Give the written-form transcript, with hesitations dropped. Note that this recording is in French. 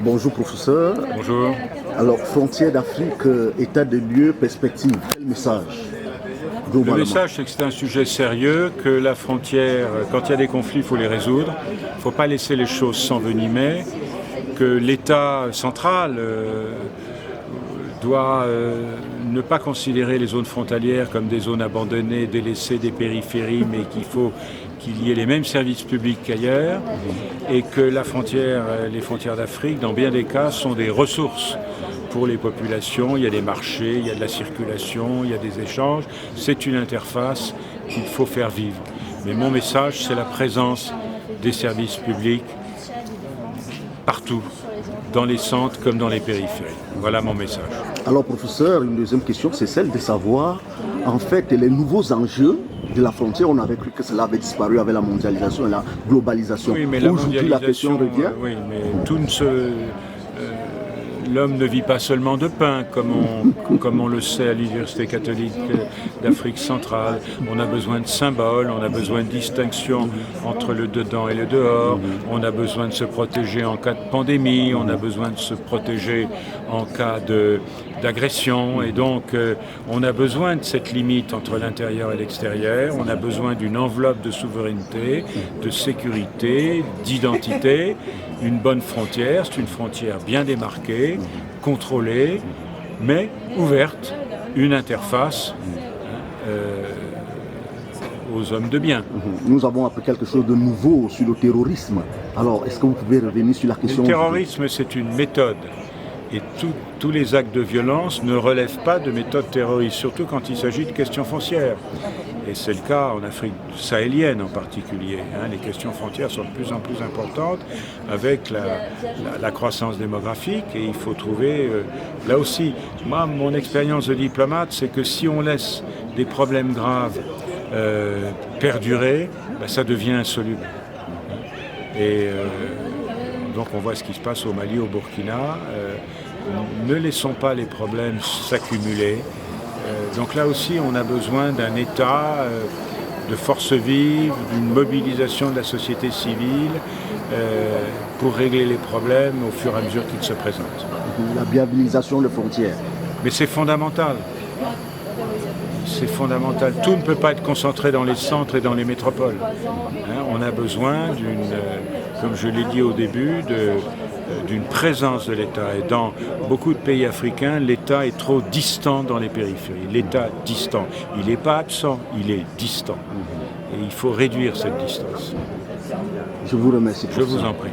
Bonjour professeur. Bonjour. Alors, frontières d'Afrique, état des lieux, perspective. Quel message Le message, c'est que c'est un sujet sérieux, que la frontière, quand il y a des conflits, il faut les résoudre. Il ne faut pas laisser les choses s'envenimer, que l'État central doit ne pas considérer les zones frontalières comme des zones abandonnées, délaissées des périphéries, mais qu'il faut qu'il y ait les mêmes services publics qu'ailleurs, et que les frontières d'Afrique, dans bien des cas, sont des ressources pour les populations. Il y a des marchés, il y a de la circulation, il y a des échanges. C'est une interface qu'il faut faire vivre. Mais mon message, c'est la présence des services publics partout, dans les centres comme dans les périphéries. Voilà mon message. Alors professeur, une deuxième question, c'est celle de savoir, en fait, les nouveaux enjeux de la frontière. On avait cru que cela avait disparu avec la mondialisation et la globalisation. Oui, mais aujourd'hui, la question revient. Oui, mais l'homme ne vit pas seulement de pain, comme on le sait à l'Université catholique d'Afrique centrale. On a besoin de symboles, on a besoin de distinction entre le dedans et le dehors. On a besoin de se protéger en cas de pandémie, on a besoin de se protéger en cas d'agression. Et donc, on a besoin de cette limite entre l'intérieur et l'extérieur. On a besoin d'une enveloppe de souveraineté, de sécurité, d'identité. Une bonne frontière, c'est une frontière bien démarquée, contrôlée, mais ouverte, une interface aux hommes de bien. Nous avons appris quelque chose de nouveau sur le terrorisme. Alors, est-ce que vous pouvez revenir sur la question? Le terrorisme, c'est une méthode. Et tous les actes de violence ne relèvent pas de méthodes terroristes, surtout quand il s'agit de questions foncières. Et c'est le cas en Afrique sahélienne en particulier. Les questions frontières sont de plus en plus importantes avec la croissance démographique, et il faut trouver, là aussi, moi, mon expérience de diplomate, c'est que si on laisse des problèmes graves perdurer, ça devient insoluble. Et donc on voit ce qui se passe au Mali, au Burkina. Ne laissons pas les problèmes s'accumuler. Donc là aussi, on a besoin d'un État, de forces vives, d'une mobilisation de la société civile pour régler les problèmes au fur et à mesure qu'ils se présentent. La viabilisation des frontières. Mais c'est fondamental. C'est fondamental. Tout ne peut pas être concentré dans les centres et dans les métropoles. On a besoin comme je l'ai dit au début, d'une présence de l'État. Et dans beaucoup de pays africains, l'État est trop distant dans les périphéries. L'État distant. Il n'est pas absent, il est distant. Et il faut réduire cette distance. Je vous remercie. Je vous en prie.